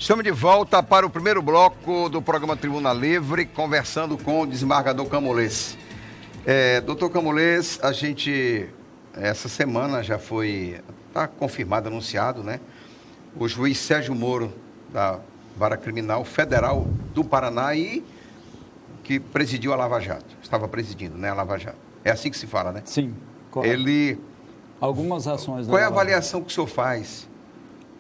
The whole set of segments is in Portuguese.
Estamos de volta para o primeiro bloco do programa Tribuna Livre, conversando com o desembargador Camolês. Doutor Camolês, a gente, essa semana já está confirmado, anunciado, né? O juiz Sérgio Moro, da Vara Criminal Federal do Paraná, e que presidiu a Lava Jato. Estava presidindo, né, a Lava Jato. É assim que se fala, né? Sim, correto. Algumas ações... Qual é a avaliação que o senhor faz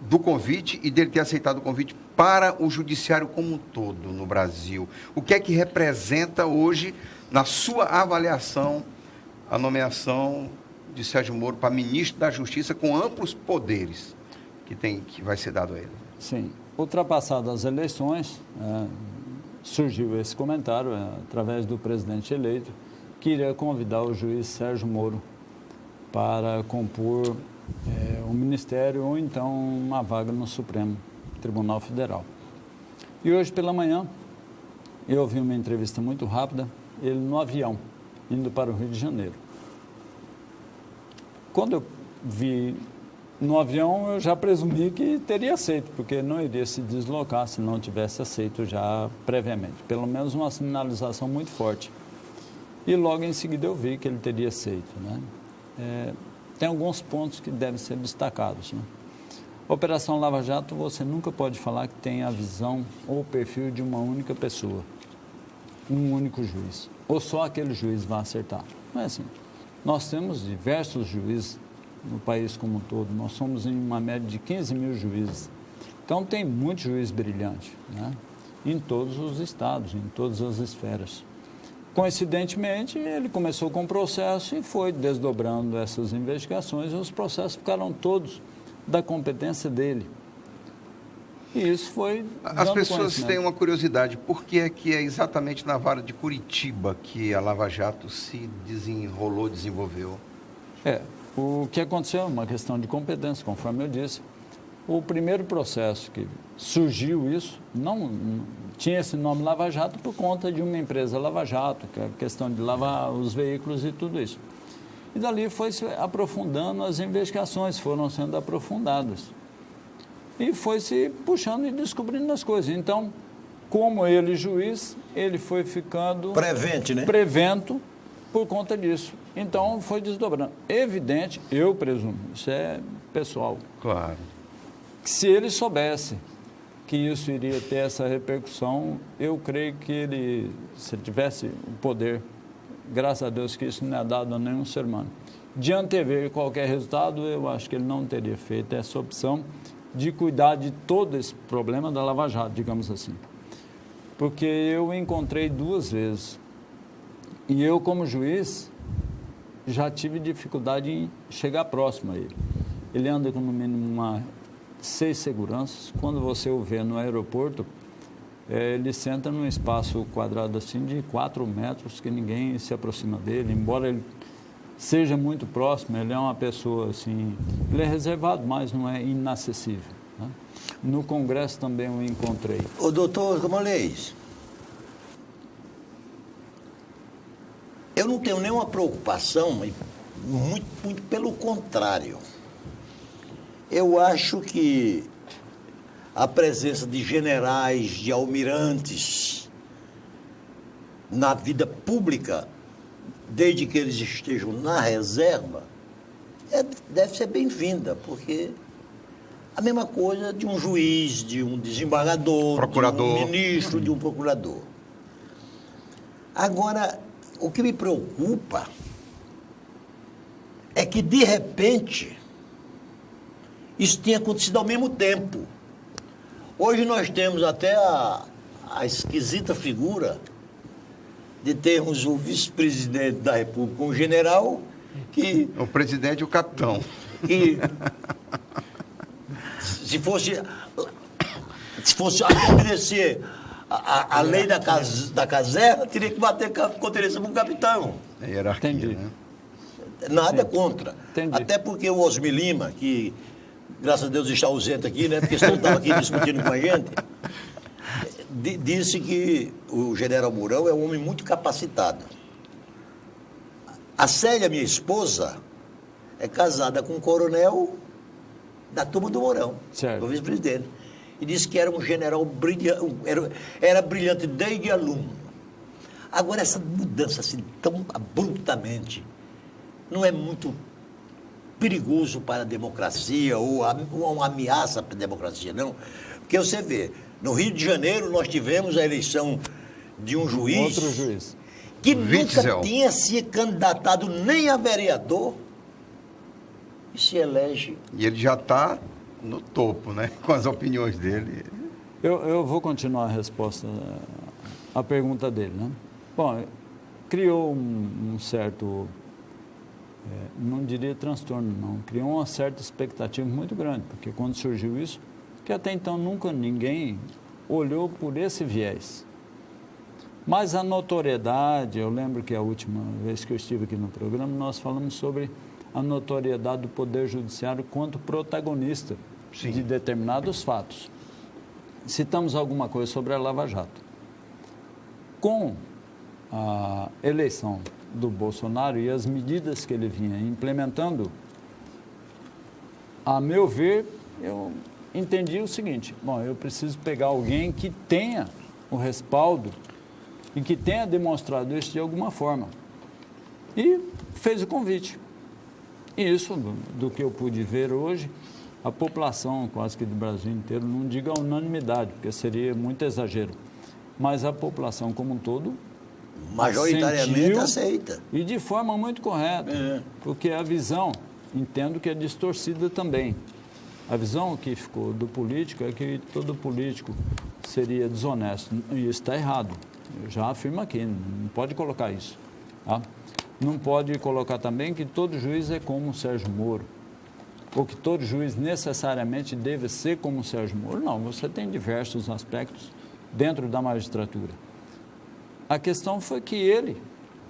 do convite e dele ter aceitado o convite para o judiciário como um todo no Brasil? O que é que representa hoje, na sua avaliação, a nomeação de Sérgio Moro para ministro da Justiça com amplos poderes que vai ser dado a ele? Sim. Ultrapassadas as eleições, surgiu esse comentário através do presidente eleito, que iria convidar o juiz Sérgio Moro para compor o ministério ou então uma vaga no Supremo Tribunal Federal. E hoje pela manhã eu ouvi uma entrevista muito rápida, ele no avião, indo para o Rio de Janeiro. Quando eu vi no avião, eu já presumi que teria aceito, porque não iria se deslocar se não tivesse aceito já previamente. Pelo menos uma sinalização muito forte. E logo em seguida eu vi que ele teria aceito, né? Tem alguns pontos que devem ser destacados, né? Operação Lava Jato, você nunca pode falar que tem a visão ou o perfil de uma única pessoa, um único juiz, ou só aquele juiz vai acertar. Não é assim. Nós temos diversos juízes no país como um todo, nós somos em uma média de 15 mil juízes. Então tem muito juiz brilhante, né? Em todos os estados, em todas as esferas. Coincidentemente, ele começou com o processo e foi desdobrando essas investigações, e os processos ficaram todos da competência dele. E isso foi... As pessoas têm uma curiosidade, por que é exatamente na vara de Curitiba que a Lava Jato se desenvolveu? O que aconteceu é uma questão de competência, conforme eu disse. O primeiro processo que surgiu isso, não tinha esse nome Lava Jato por conta de uma empresa Lava Jato, que é a questão de lavar os veículos e tudo isso. E dali foi se aprofundando, as investigações foram sendo aprofundadas. E foi se puxando e descobrindo as coisas. Então, como ele juiz, ele foi ficando... Prevento por conta disso. Então, foi desdobrando. Evidente, eu presumo, isso é pessoal. Claro. Que se ele soubesse que isso iria ter essa repercussão, eu creio que ele, se ele tivesse o poder, graças a Deus que isso não é dado a nenhum ser humano, de antever qualquer resultado, eu acho que ele não teria feito essa opção de cuidar de todo esse problema da Lava Jato, digamos assim. Porque eu encontrei 2 vezes, e eu, como juiz, já tive dificuldade em chegar próximo a ele. Ele anda com, no mínimo, 6 seguranças. Quando você o vê no aeroporto, ele senta num espaço quadrado assim de 4 metros, que ninguém se aproxima dele, embora ele seja muito próximo, ele é uma pessoa assim, ele é reservado, mas não é inacessível, né? No Congresso também o encontrei. O doutor Camolês, eu não tenho nenhuma preocupação, muito pelo contrário. Eu acho que a presença de generais, de almirantes na vida pública, desde que eles estejam na reserva, deve ser bem-vinda, porque a mesma coisa de um juiz, de um desembargador, procurador, de um ministro, de um procurador. Agora, o que me preocupa é que, de repente, isso tinha acontecido ao mesmo tempo. Hoje nós temos até a esquisita figura de termos o vice-presidente da República, um general que... O presidente e o capitão. Que, se fosse obedecer a lei da caserna, teria que bater conferência com o capitão. É hierarquia, Entendi. Né? Nada contra. Entendi. Até porque o Osmi Lima, que graças a Deus está ausente aqui, né? Porque senão estava aqui discutindo com a gente, disse que o general Mourão é um homem muito capacitado. A Célia, minha esposa, é casada com um coronel da turma do Mourão, certo, do vice-presidente. e disse que era um general brilhante, era brilhante desde aluno. Agora, essa mudança assim tão abruptamente não é muito perigoso para a democracia ou uma ameaça para a democracia, não? Porque você vê, no Rio de Janeiro nós tivemos a eleição de um juiz, Outro juiz. que Witzel. nunca tinha se candidatado nem a vereador e se elege. E ele já está no topo, né? Com as opiniões dele. Eu vou continuar a resposta à pergunta dele, né? Bom, criou um certo, não diria transtorno, não, criou uma certa expectativa muito grande, porque quando surgiu isso, que até então nunca ninguém olhou por esse viés. Mas a notoriedade, eu lembro que a última vez que eu estive aqui no programa, nós falamos sobre a notoriedade do Poder Judiciário quanto protagonista de determinados fatos. Citamos alguma coisa sobre a Lava Jato. Com a eleição do Bolsonaro e as medidas que ele vinha implementando, a meu ver, eu entendi o seguinte: bom, eu preciso pegar alguém que tenha o respaldo e que tenha demonstrado isso de alguma forma. E fez o convite. E isso, do que eu pude ver hoje, a população quase que do Brasil inteiro, não digo a unanimidade, porque seria muito exagero, mas a população como um todo Majoritariamente sentiu, aceita. e de forma muito correta, É. porque a visão, entendo que é distorcida também. A visão que ficou do político é que todo político seria desonesto, e isso está errado. Eu já afirmo aqui, não pode colocar isso. Tá? Não pode colocar também que todo juiz é como o Sérgio Moro, ou que todo juiz necessariamente deve ser como o Sérgio Moro. Não, você tem diversos aspectos dentro da magistratura. A questão foi que ele,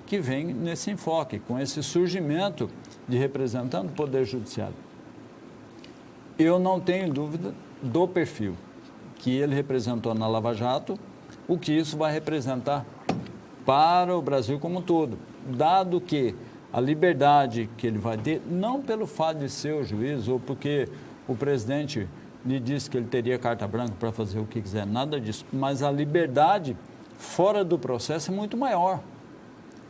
que vem nesse enfoque, com esse surgimento de representante do Poder Judiciário. Eu não tenho dúvida do perfil que ele representou na Lava Jato, o que isso vai representar para o Brasil como um todo, dado que a liberdade que ele vai ter, não pelo fato de ser o juiz ou porque o presidente lhe disse que ele teria carta branca para fazer o que quiser, nada disso, mas a liberdade fora do processo é muito maior.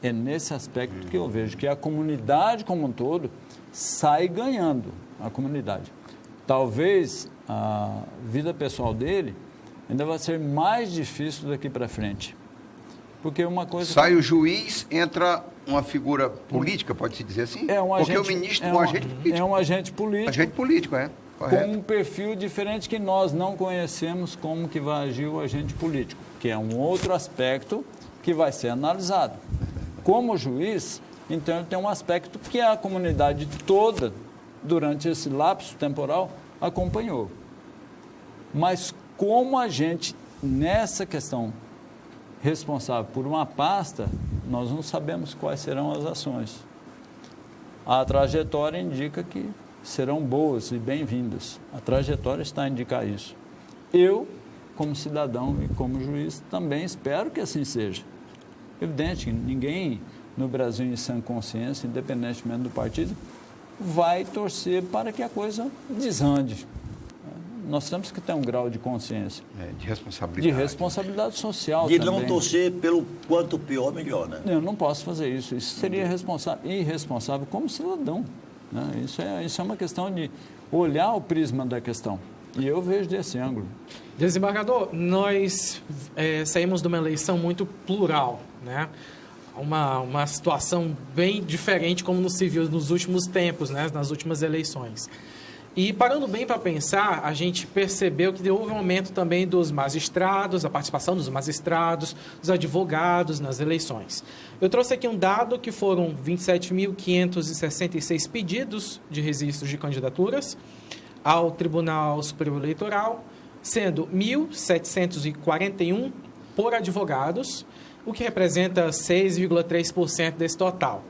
É nesse aspecto que eu vejo que a comunidade como um todo sai ganhando, a comunidade. Talvez a vida pessoal dele ainda vai ser mais difícil daqui para frente. Porque uma coisa... Sai o juiz, entra uma figura política, pode-se dizer assim? Porque o ministro é um agente político. É um agente político. Agente político, correto. Com um perfil diferente que nós não conhecemos como que vai agir o agente político, que é um outro aspecto que vai ser analisado. Como juiz, então, ele tem um aspecto que a comunidade toda, durante esse lapso temporal, acompanhou. Mas como a gente, nessa questão responsável por uma pasta, nós não sabemos quais serão as ações. A trajetória indica que serão boas e bem-vindas. A trajetória está a indicar isso. Eu, como cidadão e como juiz, também espero que assim seja. Evidente que ninguém no Brasil, em sã consciência, independentemente do partido, vai torcer para que a coisa desande. Nós temos que ter um grau de consciência. De responsabilidade. De responsabilidade social De também. não torcer pelo quanto pior, melhor, né? Eu não posso fazer isso. Isso seria irresponsável como cidadão. Né? Isso é uma questão de olhar o prisma da questão. E eu vejo desse ângulo. Desembargador, nós saímos de uma eleição muito plural, né? Uma situação bem diferente como se viu nos últimos tempos, né? Nas últimas eleições. E parando bem para pensar, a gente percebeu que houve um aumento também dos magistrados, a participação dos magistrados, dos advogados nas eleições. Eu trouxe aqui um dado que foram 27.566 pedidos de registros de candidaturas ao Tribunal Superior Eleitoral, sendo 1.741 por advogados, o que representa 6,3% desse total.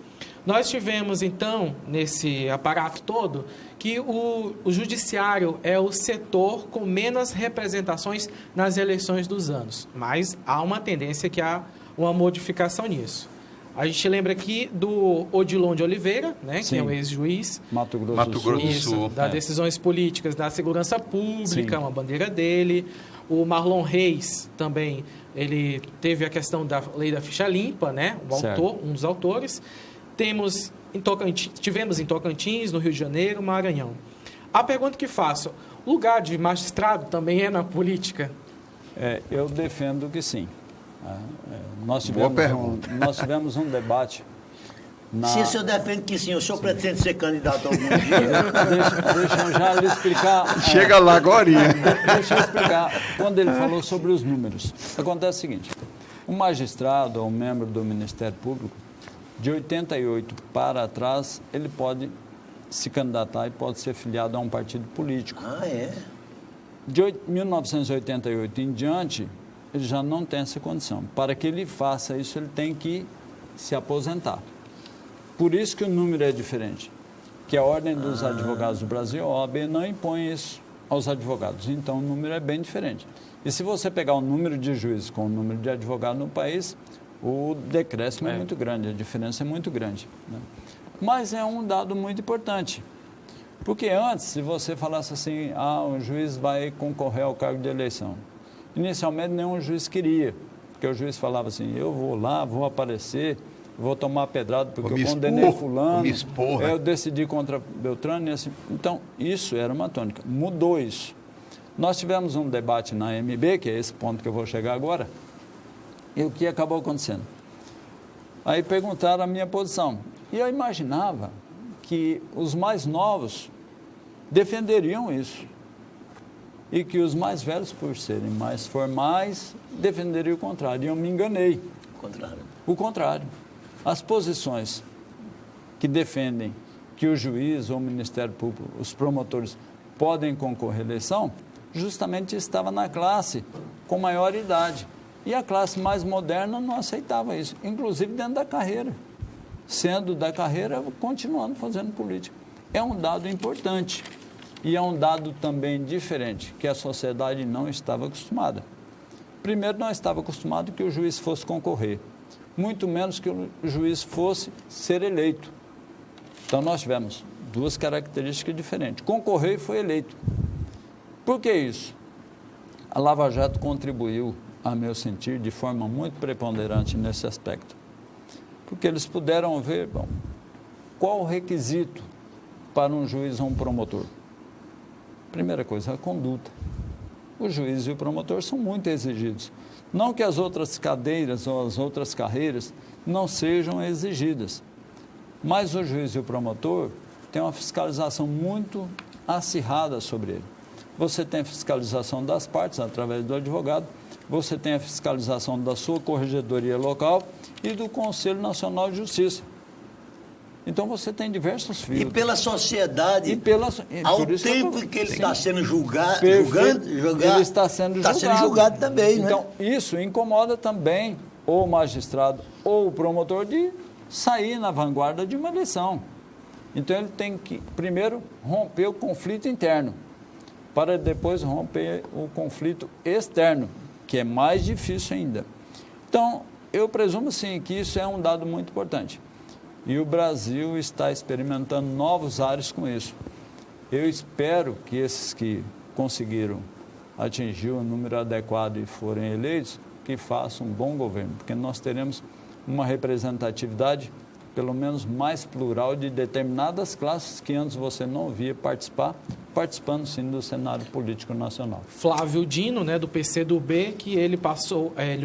Nós tivemos, então, nesse aparato todo, que o judiciário é o setor com menos representações nas eleições dos anos, mas há uma tendência que há uma modificação nisso. A gente lembra aqui do Odilon de Oliveira, né, que é o ex-juiz. Mato Grosso do Sul. Das decisões políticas da segurança pública, Sim. uma bandeira dele. O Marlon Reis também, ele teve a questão da lei da ficha limpa, né, um dos autores. Tivemos em Tocantins, no Rio de Janeiro, Maranhão. A pergunta que faço, lugar de magistrado também é na política? Eu defendo que sim. Nós Boa pergunta. Nós tivemos um debate. Se o senhor defende que sim, o senhor pretende ser candidato algum dia? Deixa eu já lhe explicar. Chega lá agora. Deixa eu explicar. Quando ele falou sobre os números, acontece o seguinte: um magistrado ou um membro do Ministério Público, de 88 para trás, ele pode se candidatar e pode ser filiado a um partido político. Ah, é? De 1988 em diante, ele já não tem essa condição. Para que ele faça isso, ele tem que se aposentar. Por isso que o número é diferente. Que a Ordem dos Advogados do Brasil, a OAB, não impõe isso aos advogados. Então, o número é bem diferente. E se você pegar o número de juízes com o número de advogados no país, o decréscimo é muito grande, a diferença é muito grande, né? Mas é um dado muito importante. Porque antes, se você falasse assim, um juiz vai concorrer ao cargo de eleição. Inicialmente, nenhum juiz queria. Porque o juiz falava assim, eu vou lá, vou aparecer, vou tomar pedrada porque eu condenei fulano, eu decidi contra Beltrano. E assim. Então, isso era uma tônica. Mudou isso. Nós tivemos um debate na MB, que é esse ponto que eu vou chegar agora, e o que acabou acontecendo? Aí perguntaram a minha posição. E eu imaginava que os mais novos defenderiam isso. E que os mais velhos, por serem mais formais, defenderiam o contrário. E eu me enganei. O contrário. As posições que defendem que o juiz ou o Ministério Público, os promotores, podem concorrer à eleição, justamente estava na classe com maior idade. E a classe mais moderna não aceitava isso, inclusive dentro da carreira. Sendo da carreira, continuando fazendo política. É um dado importante e é um dado também diferente, que a sociedade não estava acostumada. Primeiro, não estava acostumado que o juiz fosse concorrer, muito menos que o juiz fosse ser eleito. Então, nós tivemos duas características diferentes. Concorrer e foi eleito. Por que isso? A Lava Jato contribuiu, a meu sentir, de forma muito preponderante nesse aspecto. Porque eles puderam ver, qual o requisito para um juiz ou um promotor? Primeira coisa, a conduta. O juiz e o promotor são muito exigidos. Não que as outras cadeiras ou as outras carreiras não sejam exigidas, mas o juiz e o promotor têm uma fiscalização muito acirrada sobre ele. Você tem a fiscalização das partes através do advogado, você tem a fiscalização da sua corregedoria local e do Conselho Nacional de Justiça. Então, você tem diversos filtros. E pela sociedade, ao tempo que ele está sendo julgado, ele está sendo julgado também, então, isso incomoda também o magistrado ou o promotor de sair na vanguarda de uma eleição. Então, ele tem que, primeiro, romper o conflito interno, para depois romper o conflito externo, que é mais difícil ainda. Então, eu presumo, sim, que isso é um dado muito importante. E o Brasil está experimentando novos ares com isso. Eu espero que esses que conseguiram atingir o número adequado e forem eleitos, que façam um bom governo, porque nós teremos uma representatividade, pelo menos mais plural, de determinadas classes que antes você não via participando sim do cenário político nacional. Flávio Dino, né, do PCdoB, que ele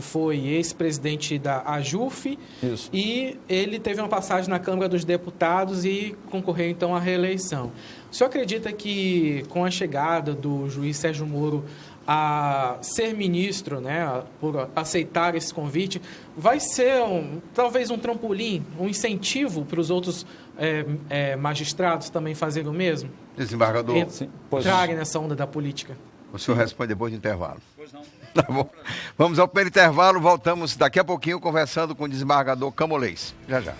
foi ex-presidente da AJUF. Isso. E ele teve uma passagem na Câmara dos Deputados e concorreu então à reeleição. O senhor acredita que com a chegada do juiz Sérgio Moro a ser ministro, né, por aceitar esse convite, vai ser talvez um trampolim, um incentivo para os outros magistrados também fazerem o mesmo? Desembargador. Entrarem nessa onda da política. O senhor responde depois do intervalo. Pois não. Tá bom. Vamos ao primeiro intervalo, voltamos daqui a pouquinho conversando com o desembargador Camolês. Já, já.